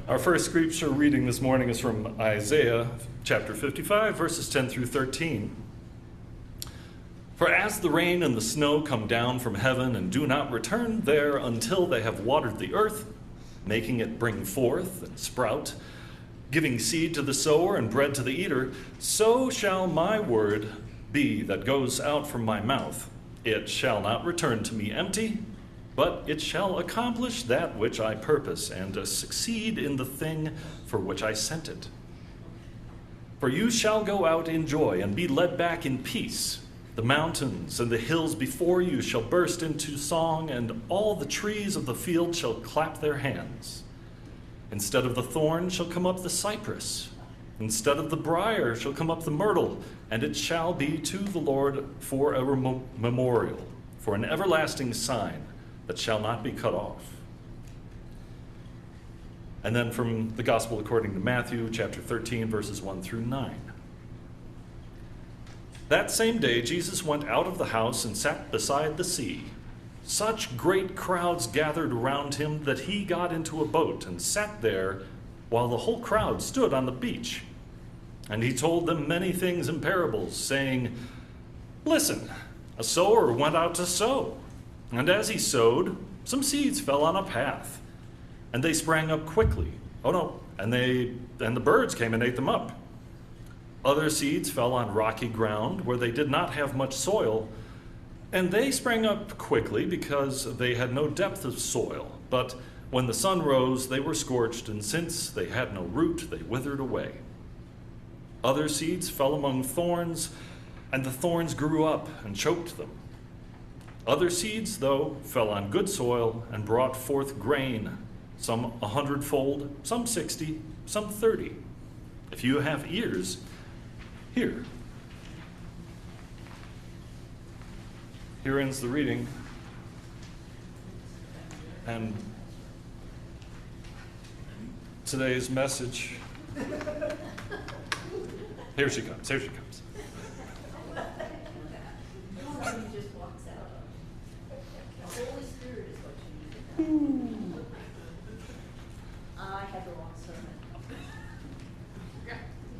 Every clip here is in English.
Our first scripture reading this morning is from Isaiah chapter 55, verses 10 through 13. For as the rain and the snow come down from heaven and do not return there until they have watered the earth, making it bring forth and sprout, giving seed to the sower and bread to the eater, so shall my word be that goes out from my mouth. It shall not return to me empty, but it shall accomplish that which I purpose and succeed in the thing for which I sent it. For you shall go out in joy and be led back in peace. The mountains and the hills before you shall burst into song, and all the trees of the field shall clap their hands. Instead of the thorn shall come up the cypress. Instead of the briar shall come up the myrtle, and it shall be to the Lord for a memorial, for an everlasting sign that shall not be cut off. And then from the Gospel according to Matthew, chapter 13, verses 1 through 9. That same day, Jesus went out of the house and sat beside the sea. Such great crowds gathered around him that he got into a boat and sat there while the whole crowd stood on the beach. And he told them many things in parables, saying, Listen, a sower went out to sow. And as he sowed, some seeds fell on a path, and they sprang up quickly. And the birds came and ate them up. Other seeds fell on rocky ground where they did not have much soil, and they sprang up quickly because they had no depth of soil. But when the sun rose, they were scorched, and since they had no root, they withered away. Other seeds fell among thorns, and the thorns grew up and choked them. Other seeds, though, fell on good soil and brought forth grain, some 100-fold, some 60, some 30. If you have ears, hear. Here ends the reading. And today's message. Here she comes. I had the wrong sermon.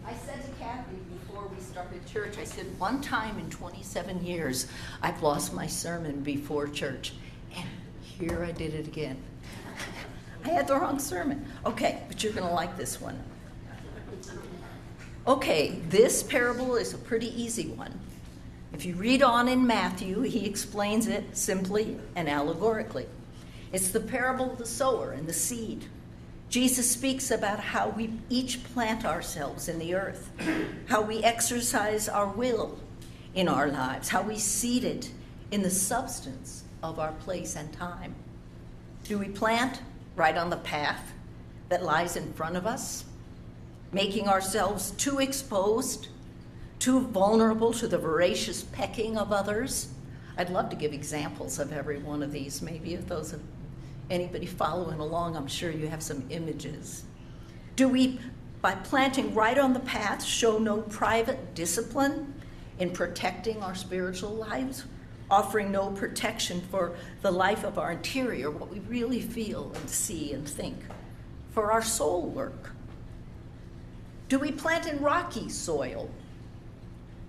I said to Kathy before we started church, I said, one time in 27 years, I've lost my sermon before church. And here I did it again. I had the wrong sermon. Okay, but you're going to like this one. Okay, this parable is a pretty easy one. If you read on in Matthew, he explains it simply and allegorically. It's the parable of the sower and the seed. Jesus speaks about how we each plant ourselves in the earth, how we exercise our will in our lives, how we seed it in the substance of our place and time. Do we plant right on the path that lies in front of us, making ourselves too exposed, too vulnerable to the voracious pecking of others? I'd love to give examples of every one of these. Maybe if those of anybody following along, I'm sure you have some images. Do we, by planting right on the path, show no private discipline in protecting our spiritual lives, offering no protection for the life of our interior, what we really feel and see and think, for our soul work? Do we plant in rocky soil?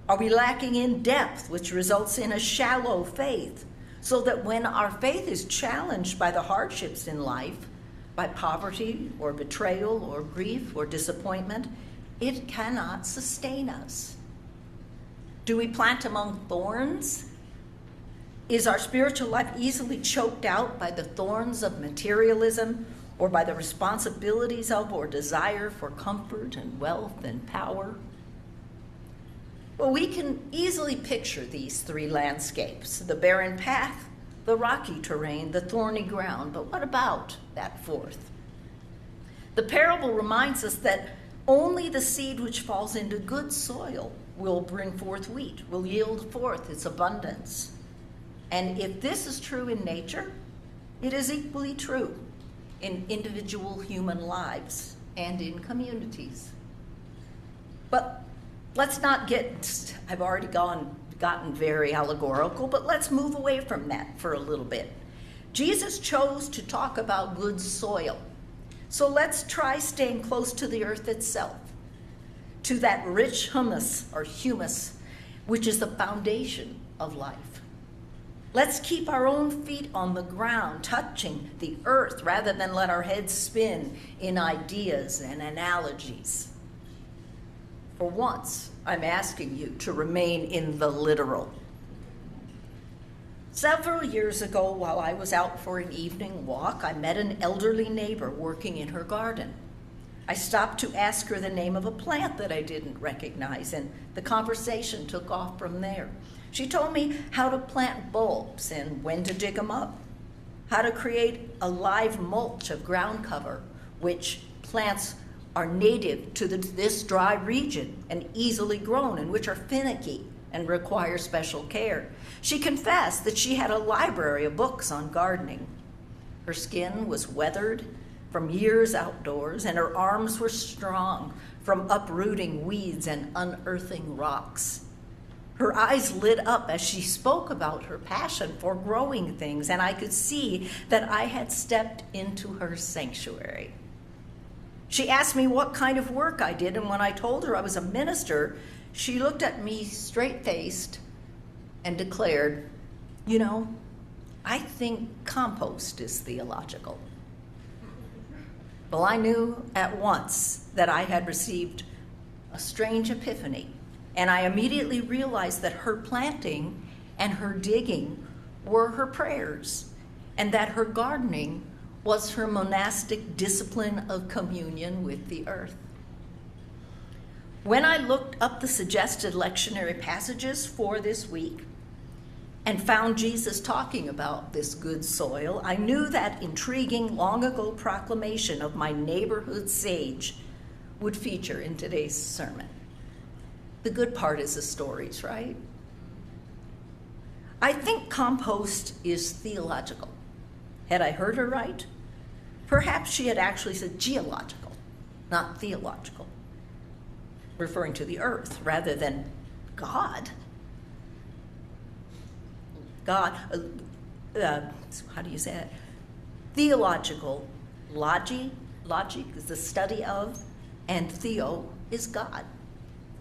Are we lacking in depth, which results in a shallow faith, so that when our faith is challenged by the hardships in life, by poverty or betrayal or grief or disappointment, it cannot sustain us? Do we plant among thorns? Is our spiritual life easily choked out by the thorns of materialism or by the responsibilities of or desire for comfort and wealth and power? Well, we can easily picture these three landscapes: the barren path, the rocky terrain, the thorny ground. But what about that fourth? The parable reminds us that only the seed which falls into good soil will bring forth wheat, will yield forth its abundance. And if this is true in nature, it is equally true in individual human lives and in communities. But let's not get, I've already gotten very allegorical, but let's move away from that for a little bit. Jesus chose to talk about good soil So let's try staying close to the earth itself, to that rich humus, which is the foundation of life. Let's keep our own feet on the ground, touching the earth, rather than let our heads spin in ideas and analogies. For once, I'm asking you to remain in the literal. Several years ago, while I was out for an evening walk, I met an elderly neighbor working in her garden. I stopped to ask her the name of a plant that I didn't recognize, and the conversation took off from there. She told me how to plant bulbs and when to dig them up, how to create a live mulch of ground cover, which plants are native to this dry region and easily grown, and which are finicky and require special care. She confessed that she had a library of books on gardening. Her skin was weathered from years outdoors, and her arms were strong from uprooting weeds and unearthing rocks. Her eyes lit up as she spoke about her passion for growing things, and I could see that I had stepped into her sanctuary. She asked me what kind of work I did, and when I told her I was a minister, she looked at me straight-faced and declared, "You know, I think compost is theological." Well, I knew at once that I had received a strange epiphany, and I immediately realized that her planting and her digging were her prayers, and that her gardening was her monastic discipline of communion with the earth. When I looked up the suggested lectionary passages for this week and found Jesus talking about this good soil, I knew that intriguing long ago proclamation of my neighborhood sage would feature in today's sermon. The good part is the stories, right? I think compost is theological. Had I heard her right? Perhaps she had actually said geological, not theological, referring to the earth rather than God. God, how do you say it? Theological, logic is the study of, and theo is God,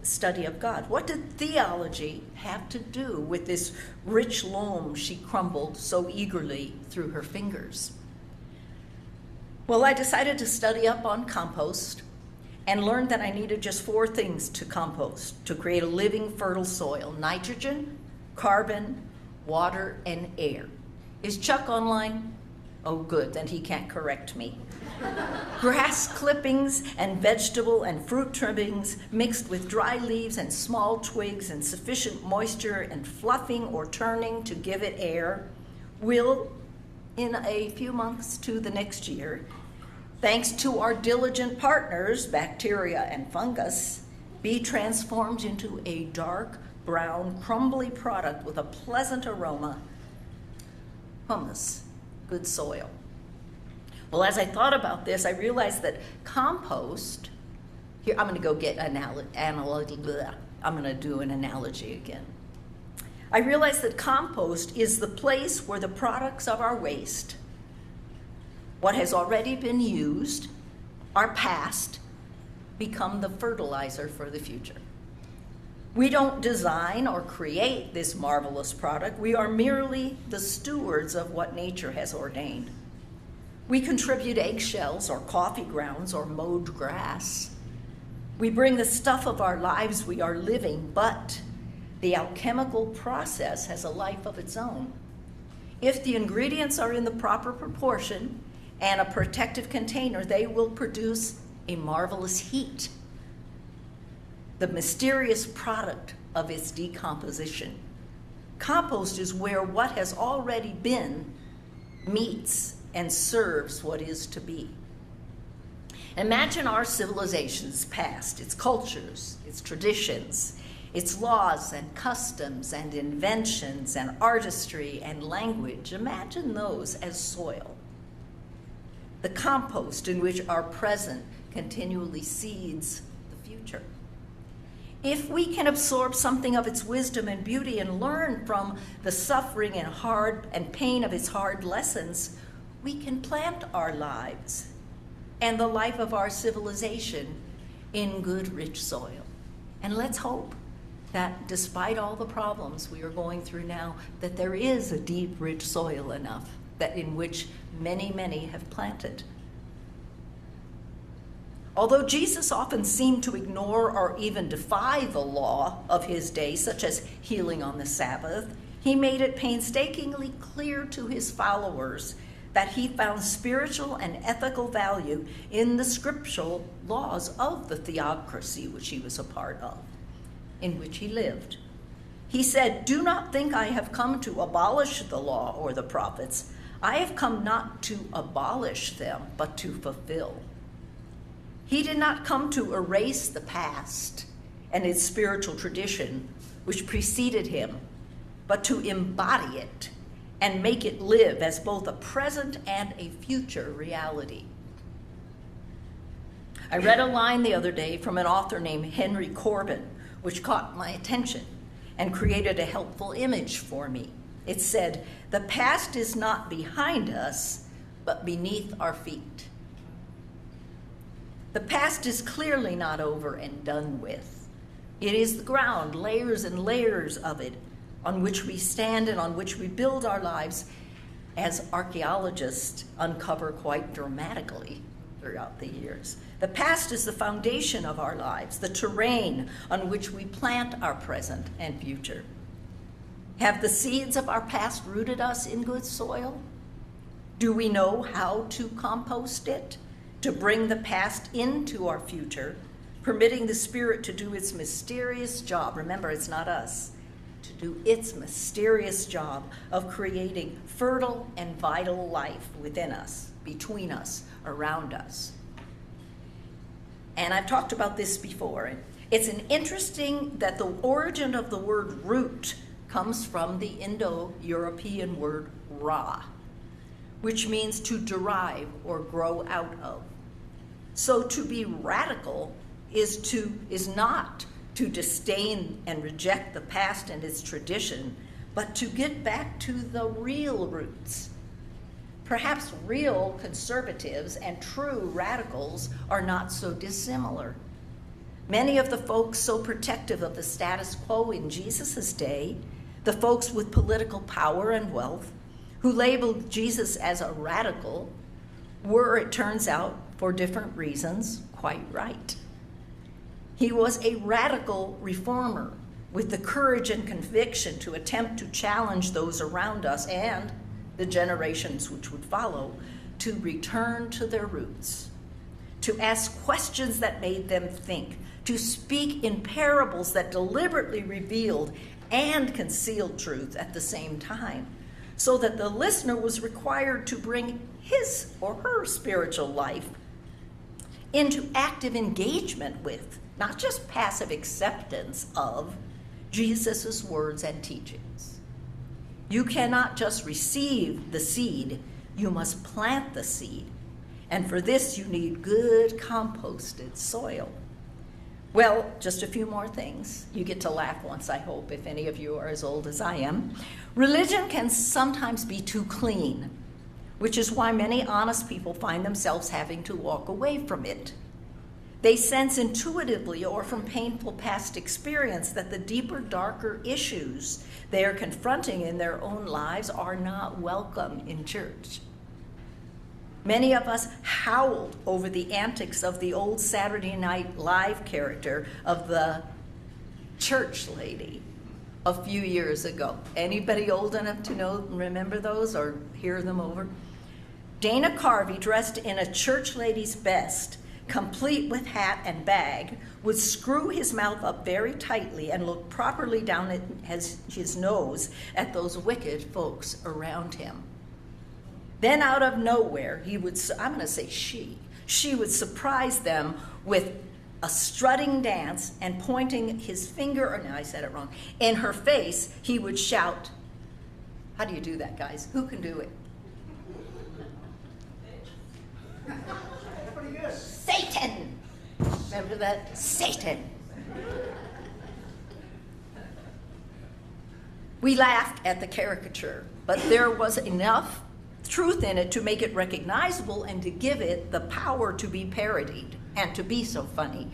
the study of God. What did theology have to do with this rich loam she crumbled so eagerly through her fingers? Well, I decided to study up on compost and learned that I needed just 4 things to compost to create a living, fertile soil: nitrogen, carbon, water, and air. Is Chuck online? Oh, good, then he can't correct me. Grass clippings and vegetable and fruit trimmings mixed with dry leaves and small twigs and sufficient moisture and fluffing or turning to give it air will, in a few months to the next year, thanks to our diligent partners, bacteria and fungus, be transformed into a dark brown, crumbly product with a pleasant aroma: humus, good soil. Well, as I thought about this, I realized that compost, here, I'm going to go get I'm going to do an analogy again. I realized that compost is the place where the products of our waste, what has already been used, our past, become the fertilizer for the future. We don't design or create this marvelous product. We are merely the stewards of what nature has ordained. We contribute eggshells or coffee grounds or mowed grass. We bring the stuff of our lives we are living, but the alchemical process has a life of its own. If the ingredients are in the proper proportion and a protective container, they will produce a marvelous heat, the mysterious product of its decomposition. Compost is where what has already been meets and serves what is to be. Imagine our civilization's past, its cultures, its traditions, its laws and customs and inventions and artistry and language. Imagine those as soil. The compost in which our present continually seeds the future. If we can absorb something of its wisdom and beauty and learn from the suffering and pain of its hard lessons, we can plant our lives and the life of our civilization in good, rich soil. And let's hope that despite all the problems we are going through now, that there is a deep, rich soil enough that in which many, many have planted. Although Jesus often seemed to ignore or even defy the law of his day, such as healing on the Sabbath, he made it painstakingly clear to his followers that he found spiritual and ethical value in the scriptural laws of the theocracy which he was a part of, in which he lived. He said, "Do not think I have come to abolish the law or the prophets. I have come not to abolish them, but to fulfill." He did not come to erase the past and its spiritual tradition which preceded him, but to embody it and make it live as both a present and a future reality. I read a line the other day from an author named Henry Corbin, which caught my attention and created a helpful image for me. It said, "The past is not behind us, but beneath our feet." The past is clearly not over and done with. It is the ground, layers and layers of it, on which we stand and on which we build our lives, as archaeologists uncover quite dramatically throughout the years. The past is the foundation of our lives, the terrain on which we plant our present and future. Have the seeds of our past rooted us in good soil? Do we know how to compost it, to bring the past into our future, permitting the Spirit to do its mysterious job? Remember, it's not us. To do its mysterious job of creating fertile and vital life within us, between us, around us. And I've talked about this before. It's an interesting that the origin of the word root comes from the Indo-European word ra, which means to derive or grow out of. So to be radical is not to disdain and reject the past and its tradition, but to get back to the real roots. Perhaps real conservatives and true radicals are not so dissimilar. Many of the folks so protective of the status quo in Jesus' day, the folks with political power and wealth, who labeled Jesus as a radical, were, it turns out, for different reasons, quite right. He was a radical reformer with the courage and conviction to attempt to challenge those around us and the generations which would follow to return to their roots, to ask questions that made them think, to speak in parables that deliberately revealed and concealed truth at the same time, so that the listener was required to bring his or her spiritual life into active engagement with, not just passive acceptance of, Jesus' words and teachings. You cannot just receive the seed, you must plant the seed. And for this, you need good composted soil. Well, just a few more things. You get to laugh once, I hope, if any of you are as old as I am. Religion can sometimes be too clean, which is why many honest people find themselves having to walk away from it. They sense intuitively or from painful past experience that the deeper, darker issues they are confronting in their own lives are not welcome in church. Many of us howled over the antics of the old Saturday Night Live character of the church lady a few years ago. Anybody old enough to know, remember those or hear them over? Dana Carvey, dressed in a church lady's best, complete with hat and bag, would screw his mouth up very tightly and look properly down at his nose at those wicked folks around him. Then out of nowhere, he would surprise them with a strutting dance and pointing his finger, or no, I said it wrong, in her face, he would shout, how do you do that, guys? Who can do it? Satan! Remember that? Satan! We laughed at the caricature, but there was enough truth in it to make it recognizable and to give it the power to be parodied and to be so funny.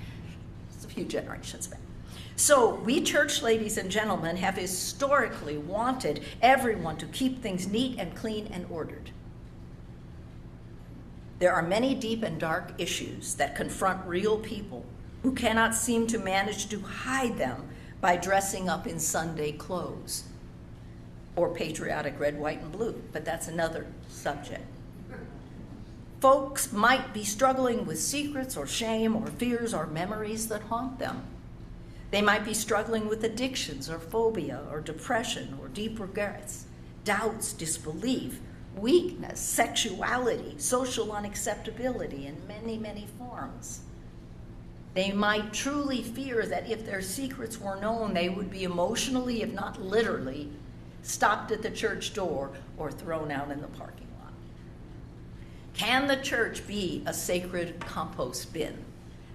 It's a few generations back. So we church ladies and gentlemen have historically wanted everyone to keep things neat and clean and ordered. There are many deep and dark issues that confront real people who cannot seem to manage to hide them by dressing up in Sunday clothes or patriotic red, white, and blue, but that's another subject. Folks might be struggling with secrets or shame or fears or memories that haunt them. They might be struggling with addictions or phobia or depression or deep regrets, doubts, disbelief, weakness, sexuality, social unacceptability in many, many forms. They might truly fear that if their secrets were known, they would be emotionally, if not literally, stopped at the church door or thrown out in the parking lot. Can the church be a sacred compost bin?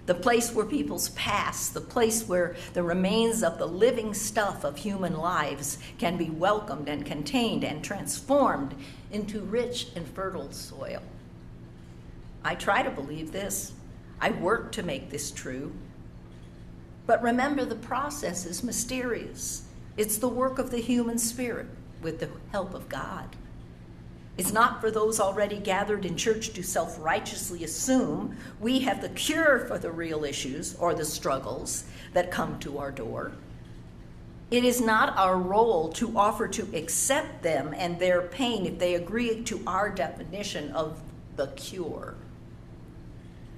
The place where people's past, the place where the remains of the living stuff of human lives can be welcomed and contained and transformed into rich and fertile soil. I try to believe this. I work to make this true. But remember, the process is mysterious. It's the work of the human spirit with the help of God. It's not for those already gathered in church to self-righteously assume we have the cure for the real issues or the struggles that come to our door. It is not our role to offer to accept them and their pain if they agree to our definition of the cure.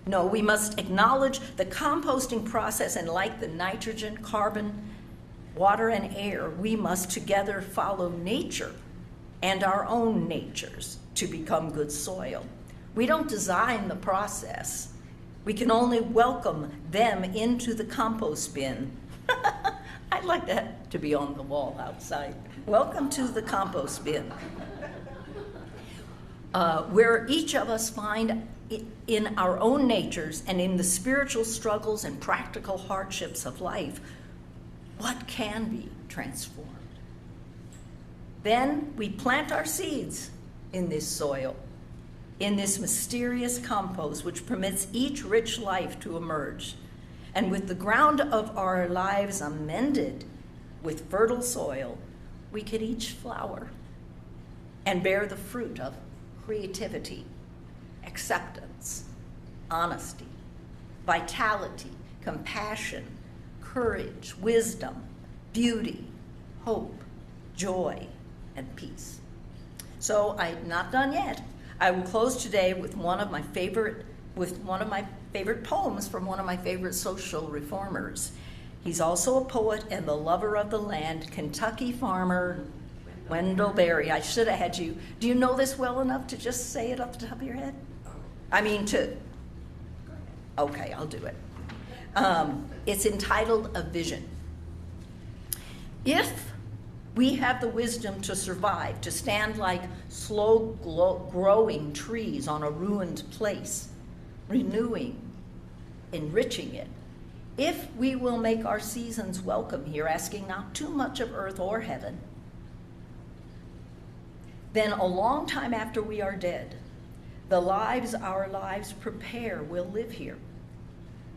No, we must acknowledge the composting process, and like the nitrogen, carbon, water, and air, we must together follow nature and our own natures to become good soil. We don't design the process. We can only welcome them into the compost bin. I'd like that to be on the wall outside. Welcome to the compost bin. Where each of us find in our own natures and in the spiritual struggles and practical hardships of life, what can be transformed. Then we plant our seeds in this soil, in this mysterious compost which permits each rich life to emerge. And with the ground of our lives amended with fertile soil, we can each flower and bear the fruit of creativity, acceptance, honesty, vitality, compassion, courage, wisdom, beauty, hope, joy, and peace. So I'm not done yet. I will close today with one of my favorite poems from one of my favorite social reformers. He's also a poet and the lover of the land, Kentucky farmer Wendell Berry. I should have had you. Do you know this well enough to just say it off the top of your head? Okay, I'll do it. It's entitled A Vision. If we have the wisdom to survive, to stand like slow-growing trees on a ruined place, renewing, enriching it, if we will make our seasons welcome here, asking not too much of earth or heaven, then a long time after we are dead, the lives our lives prepare will live here.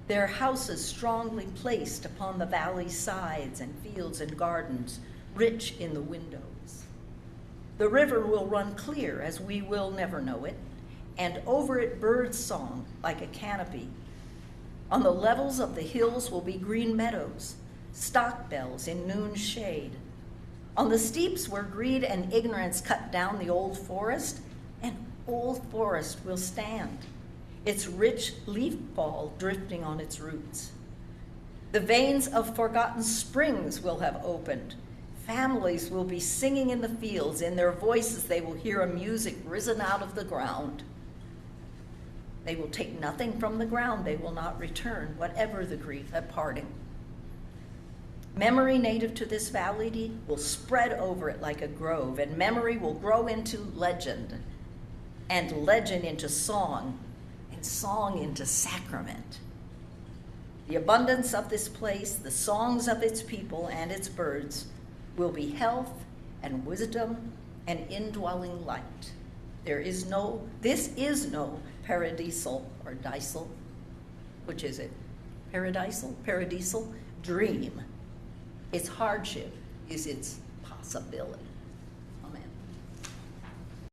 Their houses strongly placed upon the valley's sides and fields and gardens, rich in the windows. The river will run clear as we will never know it, and over it birds song like a canopy. On the levels of the hills will be green meadows, stock bells in noon shade. On the steeps where greed and ignorance cut down the old forest, an old forest will stand, its rich leaf fall drifting on its roots. The veins of forgotten springs will have opened. Families will be singing in the fields. In their voices they will hear a music risen out of the ground. They will take nothing from the ground. They will not return, whatever the grief at parting. Memory native to this valley will spread over it like a grove, and memory will grow into legend, and legend into song, and song into sacrament. The abundance of this place, the songs of its people and its birds, will be health and wisdom and indwelling light. This is no paradisal or disal, which is it? Paradisal dream. Its hardship is its possibility.